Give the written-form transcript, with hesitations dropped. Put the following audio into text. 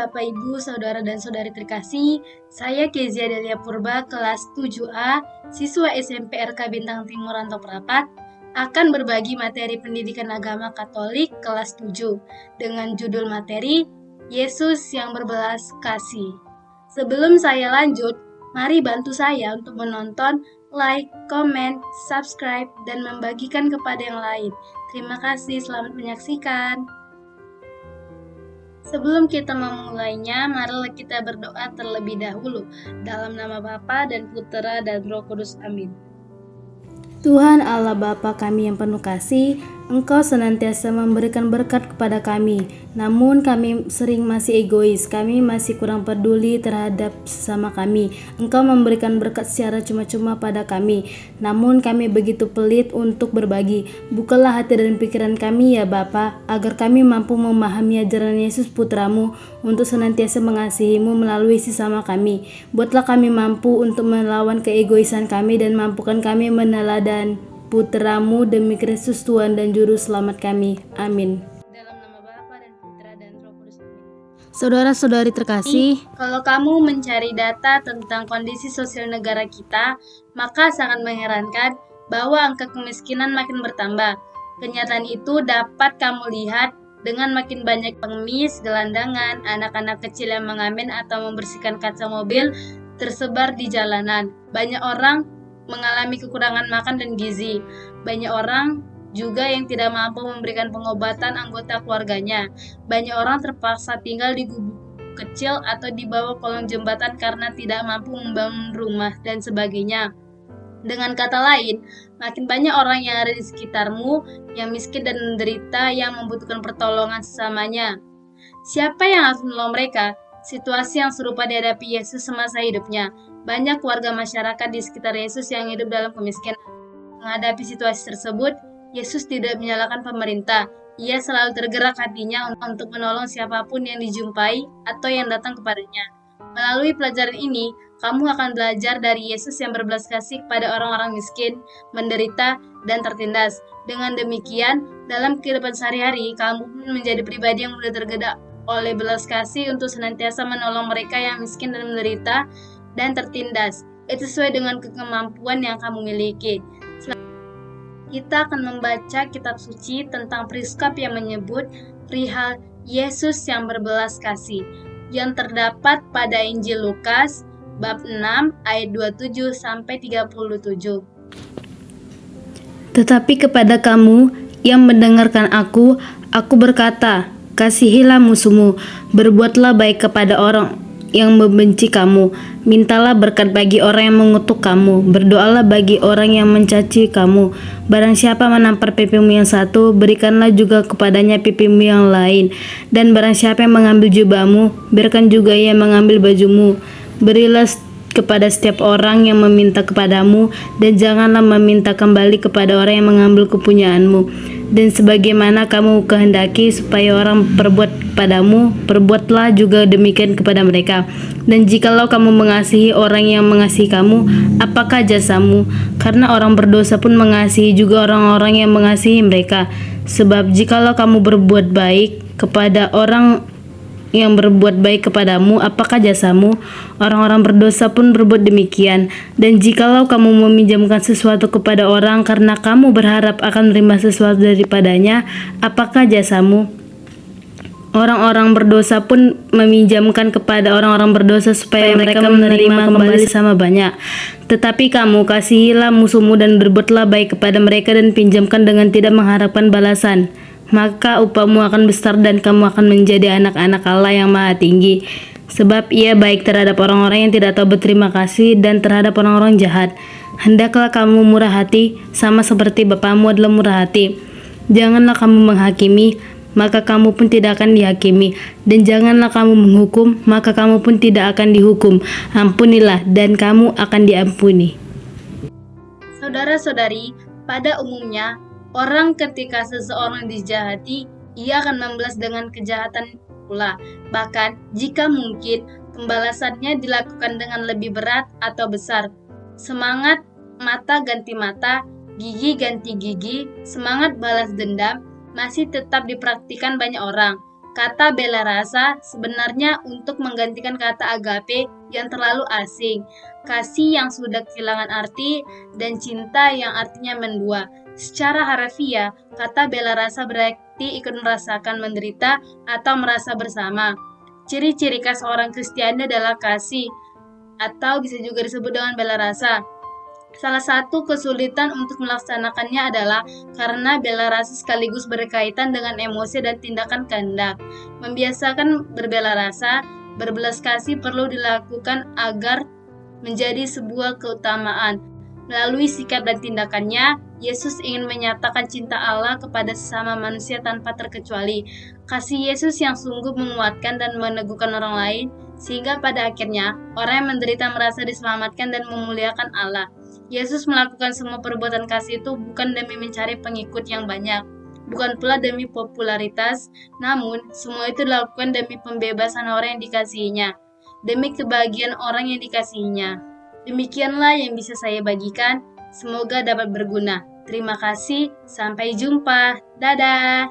Bapak, Ibu, Saudara dan Saudari terkasih, saya Kezia Delia Purba, kelas 7A, siswa SMP RK Bintang Timur Rantau Prapat, akan berbagi materi pendidikan agama Katolik kelas 7 dengan judul materi Yesus yang berbelas kasih. Sebelum saya lanjut, mari bantu saya untuk menonton, like, komen, subscribe, dan membagikan kepada yang lain. Terima kasih, selamat menyaksikan. Sebelum kita memulainya, marilah kita berdoa terlebih dahulu. Dalam nama Bapa dan Putera dan Roh Kudus. Amin. Tuhan Allah Bapa kami yang penuh kasih, Engkau senantiasa memberikan berkat kepada kami. Namun kami sering masih egois, kami masih kurang peduli terhadap sesama kami. Engkau memberikan berkat secara cuma-cuma pada kami, namun kami begitu pelit untuk berbagi. Bukalah hati dan pikiran kami ya Bapa, agar kami mampu memahami ajaran Yesus Putramu untuk senantiasa mengasihi-Mu melalui sesama kami. Buatlah kami mampu untuk melawan keegoisan kami dan mampukan kami meneladan Putramu demi Kristus Tuhan dan Juru Selamat kami. Amin. Dalam nama Bapa dan Putra dan Roh Kudus. Amin. Saudara-saudari terkasih, Kalau kamu mencari data tentang kondisi sosial negara kita, maka sangat mengherankan bahwa angka kemiskinan makin bertambah. Kenyataan itu dapat kamu lihat dengan makin banyak pengemis, gelandangan, anak-anak kecil yang mengamen atau membersihkan kaca mobil tersebar di jalanan. Banyak orang mengalami kekurangan makan dan gizi. Banyak orang juga yang tidak mampu memberikan pengobatan anggota keluarganya. Banyak orang terpaksa tinggal di gubuk kecil atau di bawah kolong jembatan karena tidak mampu membangun rumah dan sebagainya. Dengan kata lain, makin banyak orang yang ada di sekitarmu yang miskin dan menderita yang membutuhkan pertolongan sesamanya. Siapa yang harus menolong mereka? Situasi yang serupa dihadapi Yesus semasa hidupnya. Banyak warga masyarakat di sekitar Yesus yang hidup dalam kemiskinan. Menghadapi situasi tersebut, Yesus tidak menyalahkan pemerintah. Ia selalu tergerak hatinya untuk menolong siapapun yang dijumpai atau yang datang kepadanya. Melalui pelajaran ini, kamu akan belajar dari Yesus yang berbelas kasih kepada orang-orang miskin, menderita, dan tertindas. Dengan demikian, dalam kehidupan sehari-hari, kamu pun menjadi pribadi yang mudah tergerak oleh belas kasih untuk senantiasa menolong mereka yang miskin dan menderita dan tertindas. Itu sesuai dengan kemampuan yang kamu miliki. Kita akan membaca kitab suci tentang periskop yang menyebut perihal Yesus yang berbelas kasih yang terdapat pada Injil Lukas bab 6 ayat 27 sampai 37. tetapi kepada kamu yang mendengarkan aku berkata, kasihilah musuhmu, berbuatlah baik kepada orang yang membenci kamu, mintalah berkat bagi orang yang mengutuk kamu, berdoalah bagi orang yang mencaci kamu. Barang siapa menampar pipimu yang satu, berikanlah juga kepadanya pipimu yang lain. Dan barang siapa yang mengambil jubahmu, biarkan juga ia mengambil bajumu. Berilah kepada setiap orang yang meminta kepadamu, dan janganlah meminta kembali kepada orang yang mengambil kepunyaanmu. Dan sebagaimana kamu kehendaki supaya orang perbuat kepadamu, perbuatlah juga demikian kepada mereka. Dan jikalau kamu mengasihi orang yang mengasihi kamu, apakah jasamu? Karena orang berdosa pun mengasihi juga orang-orang yang mengasihi mereka. Sebab jikalau kamu berbuat baik kepada orang yang berbuat baik kepadamu, apakah jasamu? Orang-orang berdosa pun berbuat demikian. Dan jikalau kamu meminjamkan sesuatu kepada orang karena kamu berharap akan menerima sesuatu daripadanya, apakah jasamu? Orang-orang berdosa pun meminjamkan kepada orang-orang berdosa supaya mereka menerima kembali sama banyak. Tetapi kamu kasihilah musuhmu dan berbuatlah baik kepada mereka dan pinjamkan dengan tidak mengharapkan balasan. Maka upahmu akan besar dan kamu akan menjadi anak-anak Allah yang Maha Tinggi. Sebab Ia baik terhadap orang-orang yang tidak tahu berterima kasih dan terhadap orang-orang jahat. Hendaklah kamu murah hati, sama seperti Bapamu adalah murah hati. Janganlah kamu menghakimi, maka kamu pun tidak akan dihakimi. Dan janganlah kamu menghukum, maka kamu pun tidak akan dihukum. Ampunilah, dan kamu akan diampuni. Saudara-saudari, pada umumnya, orang ketika seseorang dijahati, ia akan membalas dengan kejahatan pula. Bahkan, jika mungkin, pembalasannya dilakukan dengan lebih berat atau besar. Semangat mata ganti mata, gigi ganti gigi, semangat balas dendam, masih tetap dipraktikkan banyak orang. Kata bela rasa sebenarnya untuk menggantikan kata agape yang terlalu asing, kasih yang sudah kehilangan arti, dan cinta yang artinya mendua. Secara harfiah, kata bela rasa berarti ikut merasakan menderita atau merasa bersama. Ciri-ciri khas orang Kristiani adalah kasih, atau bisa juga disebut dengan bela rasa. Salah satu kesulitan untuk melaksanakannya adalah karena bela rasa sekaligus berkaitan dengan emosi dan tindakan kehendak. Membiasakan berbela rasa, berbelas kasih perlu dilakukan agar menjadi sebuah keutamaan. Melalui sikap dan tindakannya, Yesus ingin menyatakan cinta Allah kepada sesama manusia tanpa terkecuali. Kasih Yesus yang sungguh menguatkan dan meneguhkan orang lain, sehingga pada akhirnya orang yang menderita merasa diselamatkan dan memuliakan Allah. Yesus melakukan semua perbuatan kasih itu bukan demi mencari pengikut yang banyak, bukan pula demi popularitas, namun semua itu dilakukan demi pembebasan orang yang dikasihinya, demi kebahagiaan orang yang dikasihinya. Demikianlah yang bisa saya bagikan, semoga dapat berguna. Terima kasih, sampai jumpa. Dadah!